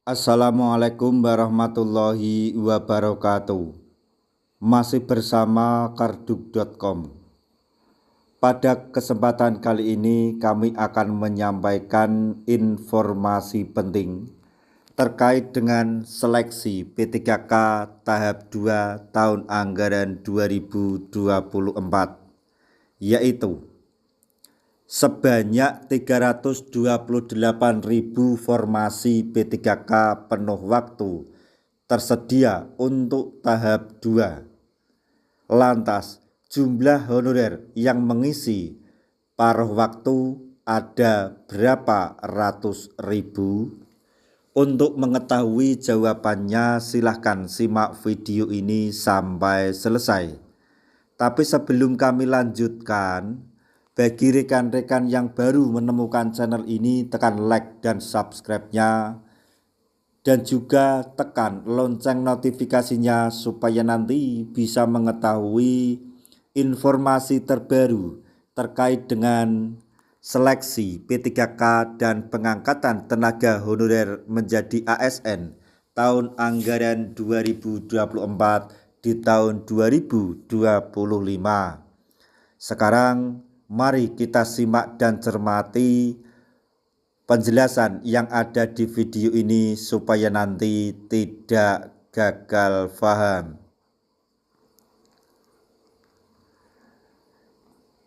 Assalamualaikum warahmatullahi wabarakatuh. Masih bersama karduk.com. Pada kesempatan kali ini kami akan menyampaikan informasi penting terkait dengan seleksi P3K tahap 2 tahun anggaran 2024, yaitu sebanyak 328.000 formasi P3K penuh waktu tersedia untuk tahap 2. Lantas, jumlah honorer yang mengisi paruh waktu ada berapa ratus ribu? Untuk mengetahui jawabannya silahkan simak video ini sampai selesai. Tapi sebelum kami lanjutkan, bagi rekan-rekan yang baru menemukan channel ini, tekan like dan subscribe-nya, dan juga tekan lonceng notifikasinya supaya nanti bisa mengetahui informasi terbaru terkait dengan seleksi P3K dan pengangkatan tenaga honorer menjadi ASN tahun anggaran 2024 di tahun 2025. Sekarang mari kita simak dan cermati penjelasan yang ada di video ini supaya nanti tidak gagal paham.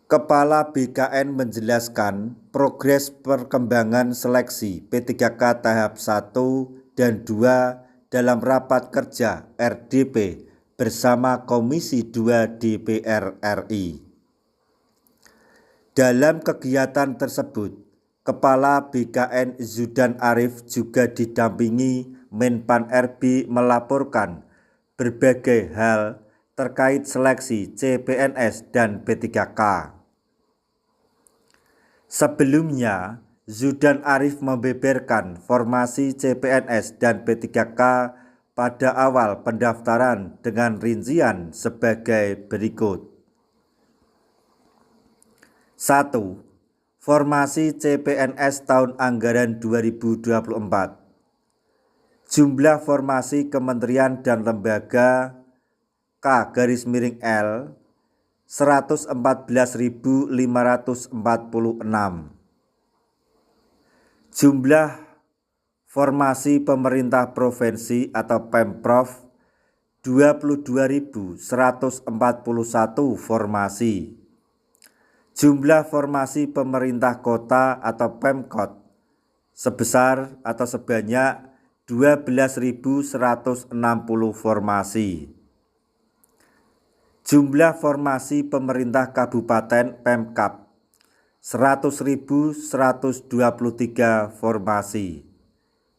Kepala BKN menjelaskan progres perkembangan seleksi P3K tahap 1 dan 2 dalam rapat kerja RDP bersama Komisi 2 DPR RI. Dalam kegiatan tersebut, Kepala BKN Zudan Arif juga didampingi Menpan RB melaporkan berbagai hal terkait seleksi CPNS dan P3K. Sebelumnya, Zudan Arif membeberkan formasi CPNS dan P3K pada awal pendaftaran dengan rincian sebagai berikut. 1. Formasi CPNS tahun anggaran 2024. Jumlah formasi kementerian dan lembaga K-L 114.546. Jumlah formasi pemerintah provinsi atau Pemprov 22.141 formasi. Jumlah formasi pemerintah kota atau Pemkot sebesar atau sebanyak 12.160 formasi. Jumlah formasi pemerintah kabupaten Pemkab 100.123 formasi.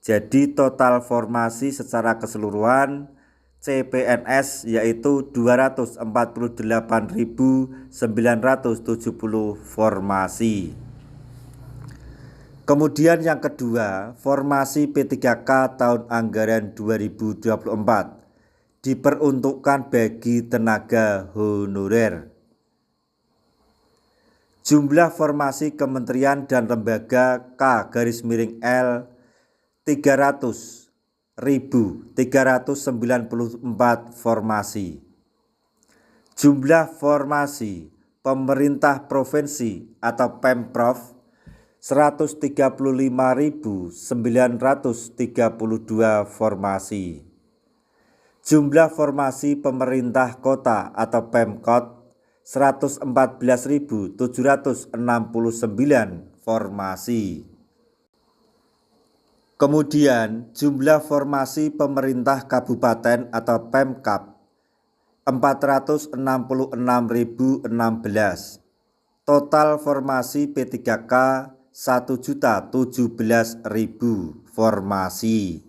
Jadi total formasi secara keseluruhan CPNS yaitu 248.970 formasi. Kemudian yang kedua, formasi P3K tahun anggaran 2024 diperuntukkan bagi tenaga honorer. Jumlah formasi kementerian dan lembaga K-L 300.394 formasi. Jumlah formasi pemerintah provinsi atau Pemprov 135.932 formasi. Jumlah formasi pemerintah kota atau Pemkot 114.769 formasi. Kemudian jumlah formasi pemerintah kabupaten atau Pemkab 466.016. Total formasi P3K 1.017.000 formasi.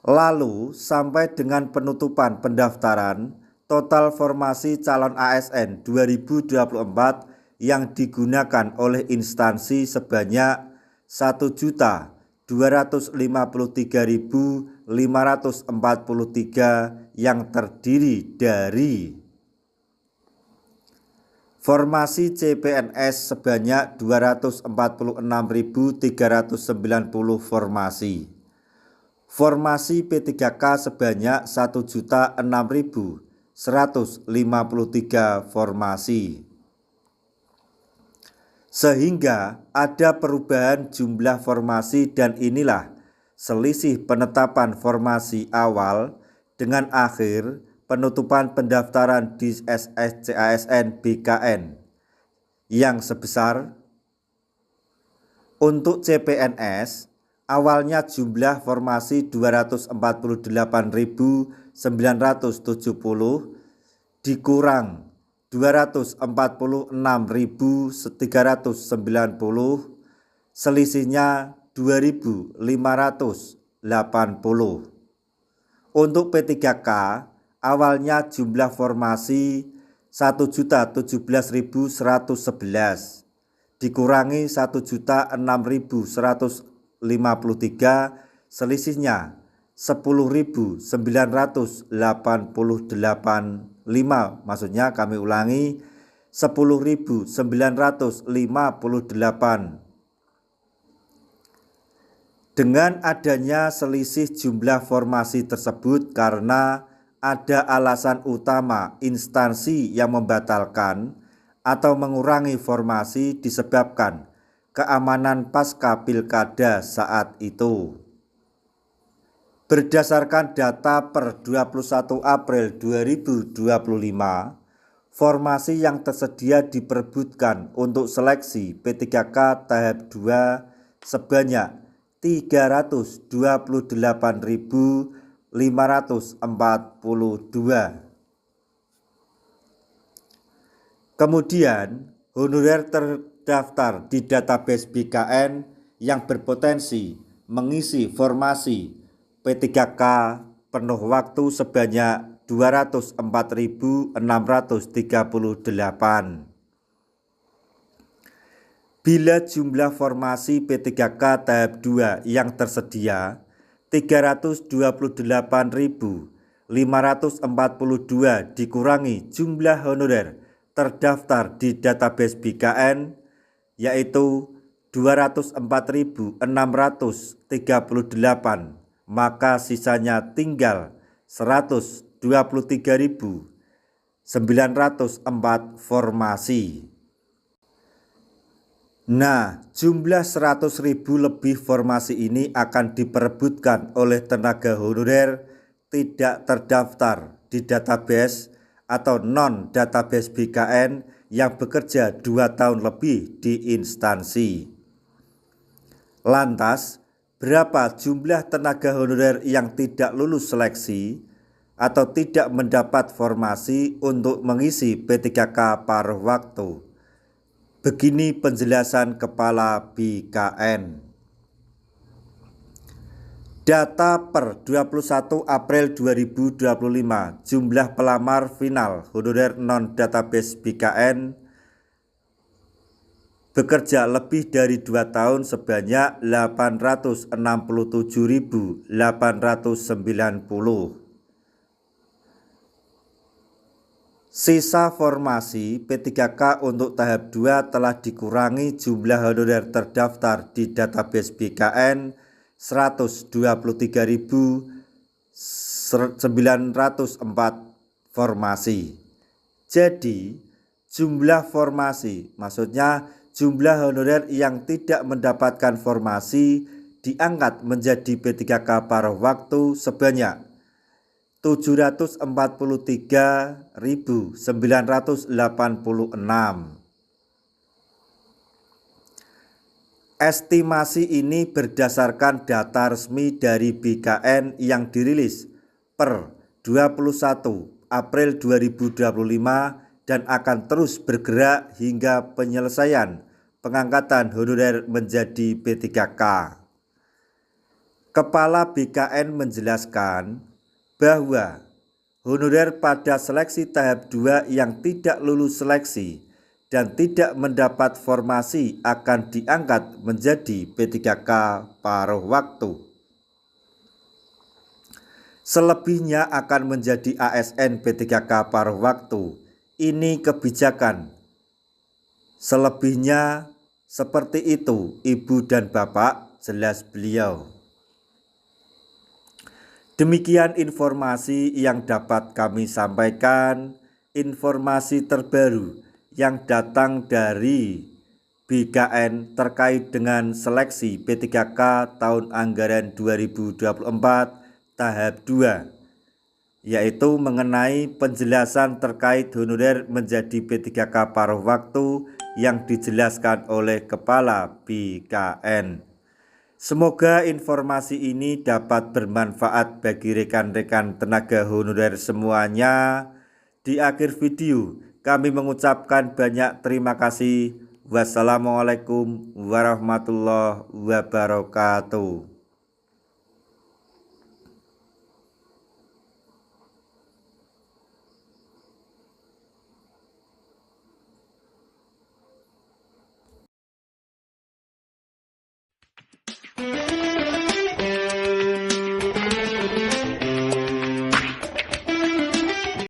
Lalu sampai dengan penutupan pendaftaran, total formasi calon ASN 2024 yang digunakan oleh instansi sebanyak 1.253.543 yang terdiri dari Formasi CPNS sebanyak 246.390 formasi. Formasi P3K sebanyak 1.006.153 formasi. Sehingga ada perubahan jumlah formasi dan inilah selisih penetapan formasi awal dengan akhir penutupan pendaftaran di SSCASN BKN yang sebesar untuk CPNS awalnya jumlah formasi 248.970 dikurang 246.390 selisihnya 2.580. Untuk P3K awalnya jumlah formasi 1.017.111 dikurangi 1.006.153 selisihnya 10.988. Maksudnya kami ulangi 10.958. Dengan adanya selisih jumlah formasi tersebut karena ada alasan utama instansi yang membatalkan atau mengurangi formasi disebabkan keamanan pasca pilkada saat itu. Berdasarkan data per 21 April 2025, formasi yang tersedia diperebutkan untuk seleksi P3K tahap 2 sebanyak 328.542. Kemudian, honorer terdaftar di database BKN yang berpotensi mengisi formasi P3K penuh waktu sebanyak 204.638. Bila jumlah formasi P3K tahap 2 yang tersedia 328.542 dikurangi jumlah honorer terdaftar di database BKN yaitu 204.638, maka sisanya tinggal 123.904 formasi. Nah, jumlah 100.000 lebih formasi ini akan diperebutkan oleh tenaga honorer tidak terdaftar di database atau non-database BKN yang bekerja 2 tahun lebih di instansi. Lantas, berapa jumlah tenaga honorer yang tidak lulus seleksi atau tidak mendapat formasi untuk mengisi P3K paruh waktu? Begini penjelasan Kepala BKN. Data per 21 April 2025 jumlah pelamar final honorer non-database BKN bekerja lebih dari 2 tahun sebanyak 867.890. Sisa formasi P3K untuk tahap 2 telah dikurangi jumlah honorer terdaftar di database BKN 123.904 formasi. Jadi jumlah formasi, maksudnya jumlah honorer yang tidak mendapatkan formasi diangkat menjadi P3K paruh waktu sebanyak 743.986. Estimasi ini berdasarkan data resmi dari BKN yang dirilis per 21 April 2025 dan akan terus bergerak hingga penyelesaian pengangkatan honorer menjadi P3K. Kepala BKN menjelaskan bahwa honorer pada seleksi tahap 2 yang tidak lulus seleksi dan tidak mendapat formasi akan diangkat menjadi P3K paruh waktu. Selebihnya akan menjadi ASN P3K paruh waktu. Ini kebijakan Selebihnya seperti itu Ibu dan Bapak, jelas beliau. Demikian informasi yang dapat kami sampaikan, informasi terbaru yang datang dari BKN terkait dengan seleksi P3K tahun anggaran 2024 tahap 2, yaitu mengenai penjelasan terkait honorer menjadi P3K paruh waktu yang dijelaskan oleh Kepala BKN. Semoga informasi ini dapat bermanfaat bagi rekan-rekan tenaga honorer semuanya. Di akhir video kami mengucapkan banyak terima kasih. Wassalamualaikum warahmatullahi wabarakatuh.